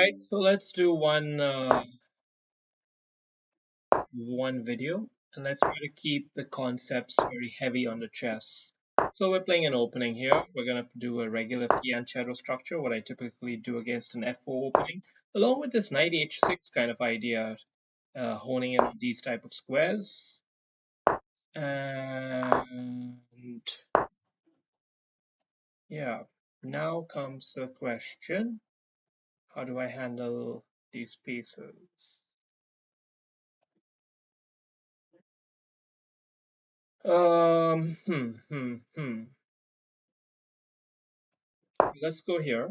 right, so let's do one video, and let's try to keep the concepts very heavy on the chess. So we're playing an opening here. We're gonna do a regular fianchetto structure, what I typically do against an f4 opening, along with this knight h6 kind of idea, honing in on these type of squares. And yeah, now comes the question: how do I handle these pieces? Um, hmm, hmm, hmm. Let's go here.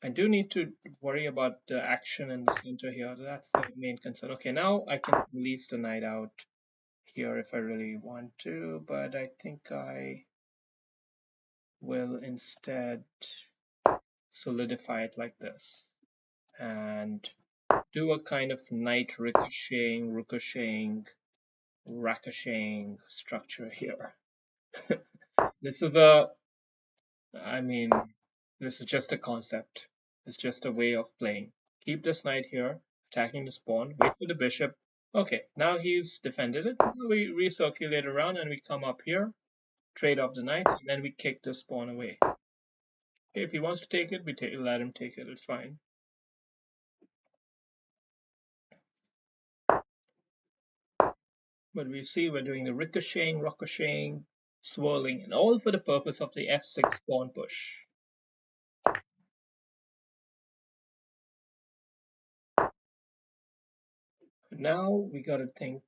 I do need to worry about the action in the center here. That's the main concern. Okay, now I can release the knight out here if I really want to, but I think I will instead solidify it like this and do a kind of knight ricocheting, Rockashwey structure here. This is I mean, this is just a concept. It's just a way of playing. Keep this knight here, attacking the pawn, wait for the bishop. Okay, now he's defended it. We recirculate around and we come up here, trade off the knights, and then we kick this pawn away. Okay, if he wants to take it, let him take it. It's fine. But we see we're doing the ricocheting, swirling, and all for the purpose of the f6 pawn push. Now we got to think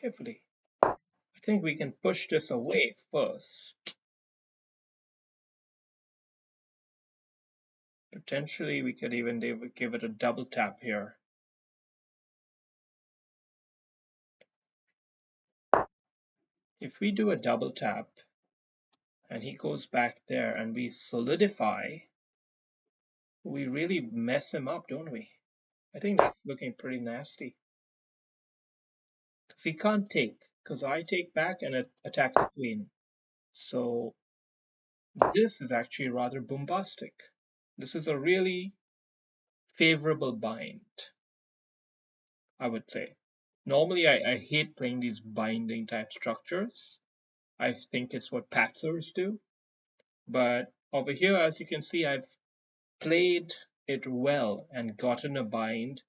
carefully. I think we can push this away first. Potentially, we could even give it a double tap here. If we do a double tap and he goes back there and we solidify, we really mess him up, don't we? I think that's looking pretty nasty. Because he can't take, because I take back and attack the queen. So this is actually rather bombastic. This is a really favorable bind, I would say. Normally, I hate playing these binding type structures. I think it's what patzers do. But over here, as you can see, I've played it well and gotten a bind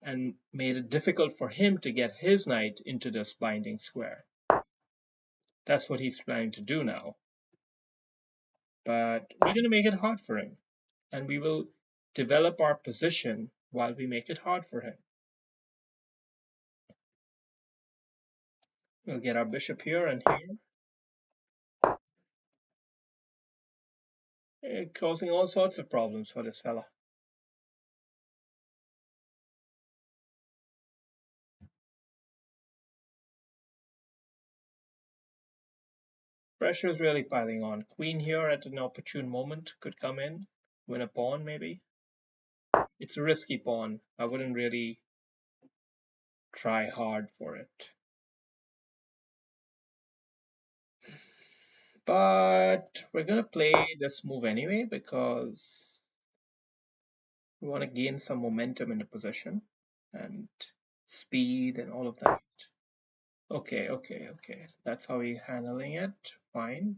and made it difficult for him to get his knight into this binding square. That's what he's trying to do now. But we're going to make it hard for him. And we will develop our position while we make it hard for him. We'll get our bishop here and here, causing all sorts of problems for this fella. Pressure is really piling on. Queen here at an opportune moment could come in, win a pawn maybe. It's a risky pawn. I wouldn't really try hard for it. But we're going to play this move anyway because we want to gain some momentum in the position and speed and all of that. Okay. That's how we're handling it. Fine.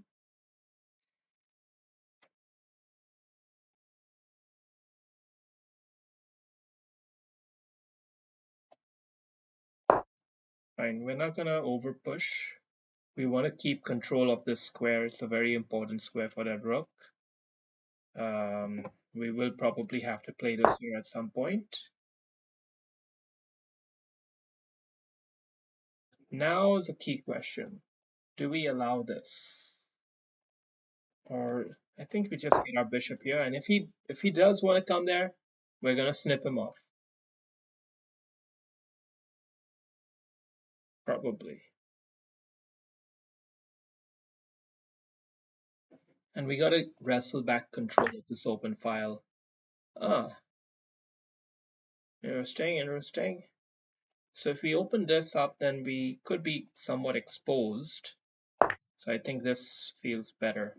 Fine. We're not going to over push. We want to keep control of this square. It's a very important square for that rook. We will probably have to play this here at some point. Now is a key question. Do we allow this? Or I think we just get our bishop here, and if he does want to come there, we're gonna snip him off. Probably. And we gotta wrestle back control of this open file. Ah, interesting. So if we open this up, then we could be somewhat exposed. So I think this feels better.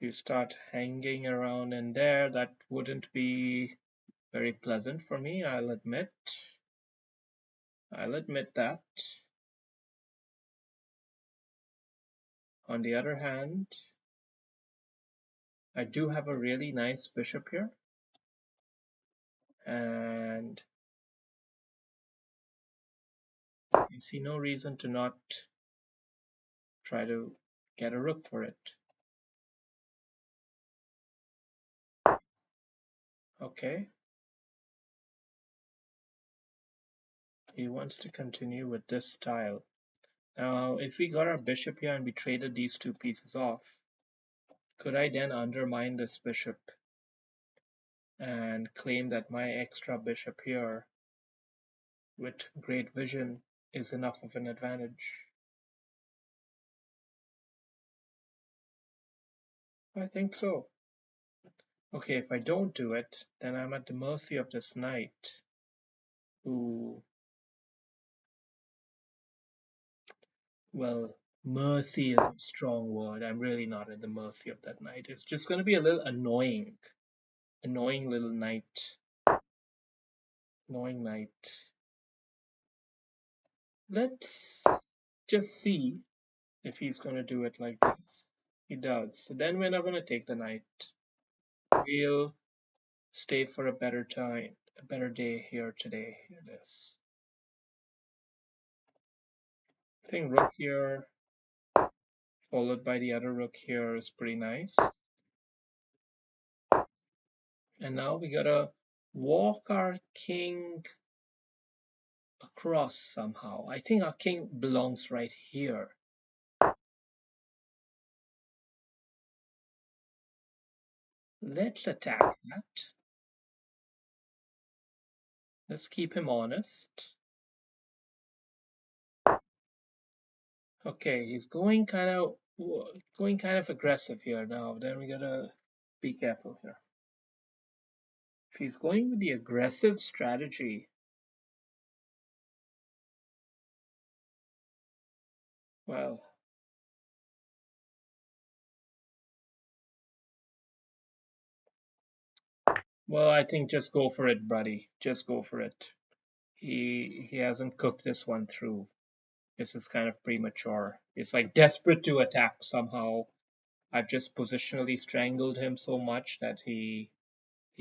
you start hanging around in there, that wouldn't be very pleasant for me, I'll admit. I'll admit that. On the other hand, I do have a really nice bishop here, and I see no reason to not try to get a rook for it. Okay. He wants to continue with this style. Now, if we got our bishop here and we traded these two pieces off, could I then undermine this bishop and claim that my extra bishop here with great vision is enough of an advantage? I think so. Okay, if I don't do it, then I'm at the mercy of this knight, who, well, mercy is a strong word. I'm really not at the mercy of that knight. It's just going to be a little annoying. Annoying little knight. Annoying knight. Let's just see if he's going to do it like this. He does. So then we're not going to take the knight. We'll stay for a better time, a better day here today. Here it is. I think rook here, followed by the other rook here, is pretty nice. And now we gotta walk our king across somehow. I think our king belongs right here. Let's attack that. Let's keep him honest. Okay, he's going kind of aggressive here now. Then we gotta be careful here. If he's going with the aggressive strategy, well, I think just go for it, buddy. Just go for it. He hasn't cooked this one through. This is kind of premature. It's like desperate to attack somehow. I've just positionally strangled him so much that he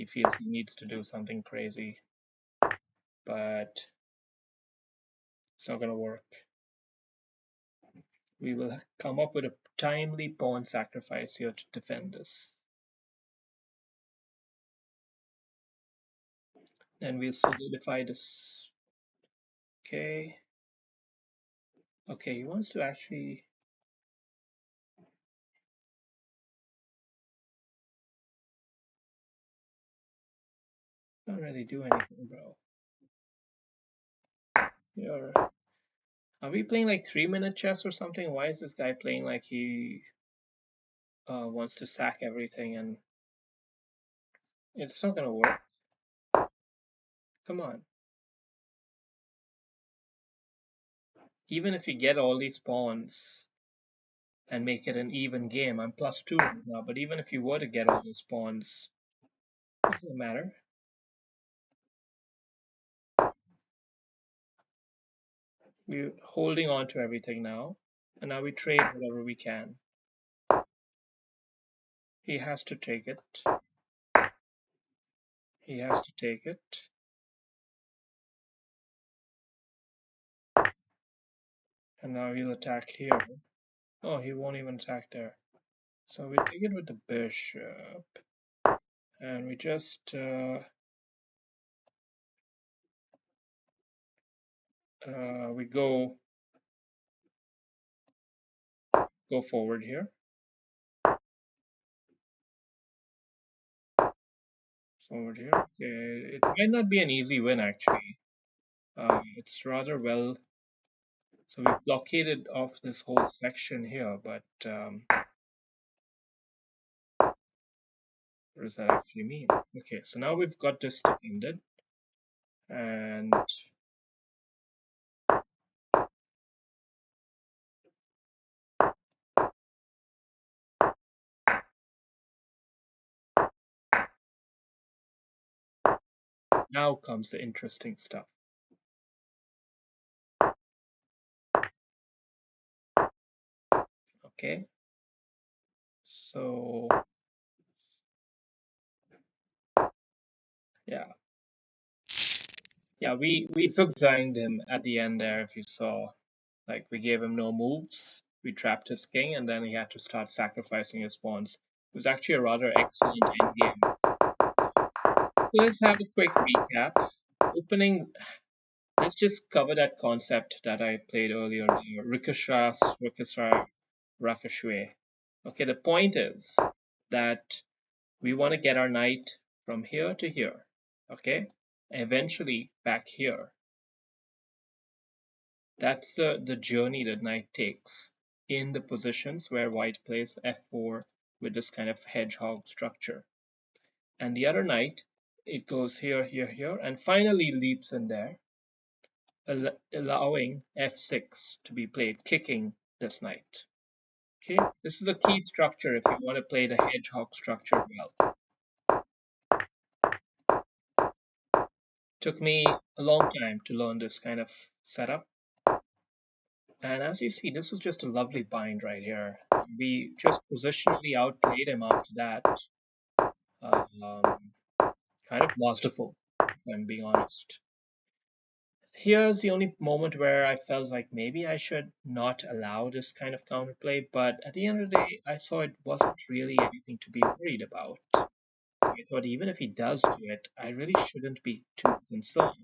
feels he needs to do something crazy. But it's not gonna work. We will come up with a timely pawn sacrifice here to defend this. Then we'll solidify this. Okay. Okay, he wants to actually. Not really do anything, bro. You're. Are we playing like 3-minute chess or something? Why is this guy playing like he wants to sack everything, and it's not gonna work. Come on. Even if you get all these pawns and make it an even game, I'm +2 right now, but even if you were to get all those pawns, it doesn't matter. We're holding on to everything now, and now we trade whatever we can. He has to take it. He has to take it. And now he'll attack here. Oh, he won't even attack there. So we take it with the bishop. And we just we go forward here. Forward here. Okay. It might not be an easy win actually. It's rather well. So we blockaded off this whole section here, but what does that actually mean? Okay, so now we've got this defended, and Now comes the interesting stuff. Okay, so yeah, yeah, we zigzagged him at the end there. If you saw, like we gave him no moves, we trapped his king, and then he had to start sacrificing his pawns. It was actually a rather excellent endgame. Let's have a quick recap. Opening, let's just cover that concept that I played earlier, the Rickashrey Rockashwey. Okay, the point is that we want to get our knight from here to here, okay? Eventually back here. That's the journey that knight takes in the positions where white plays f4 with this kind of hedgehog structure. And the other knight, it goes here, here, here, and finally leaps in there, allowing f6 to be played, kicking this knight. Okay, this is a key structure if you want to play the hedgehog structure well. Took me a long time to learn this kind of setup. And as you see, this was just a lovely bind right here. We just positionally outplayed him after that. Um, kind of masterful, if I'm being honest. Here's the only moment where I felt like maybe I should not allow this kind of counterplay, but at the end of the day, I saw it wasn't really anything to be worried about. I thought even if he does do it, I really shouldn't be too concerned.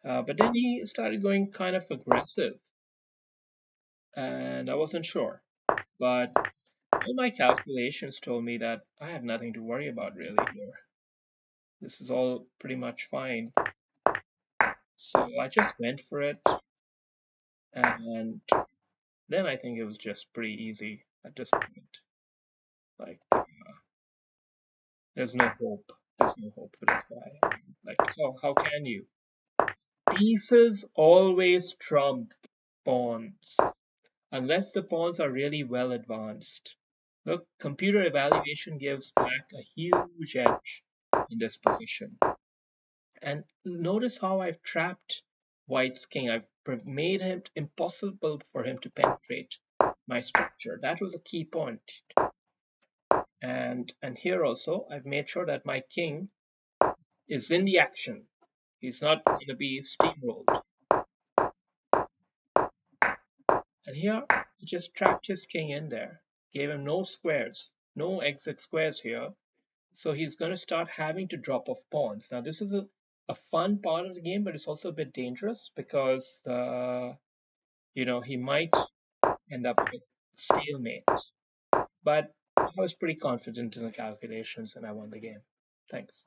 But then he started going kind of aggressive, and I wasn't sure. But all my calculations told me that I have nothing to worry about really here. This is all pretty much fine. So I just went for it, and then I think it was just pretty easy at this point. Like, there's no hope. There's no hope for this guy. Like, how can you? Pieces always trump pawns, unless the pawns are really well advanced. Look, computer evaluation gives black a huge edge in this position. And notice how I've trapped White's king. I've made it impossible for him to penetrate my structure. That was a key point. And here also, I've made sure that my king is in the action. He's not going to be steamrolled. And here, I just trapped his king in there. Gave him no squares, no exit squares here. So he's going to start having to drop off pawns. Now, this is a fun part of the game, but it's also a bit dangerous because he might end up with stalemate. But I was pretty confident in the calculations and I won the game. Thanks.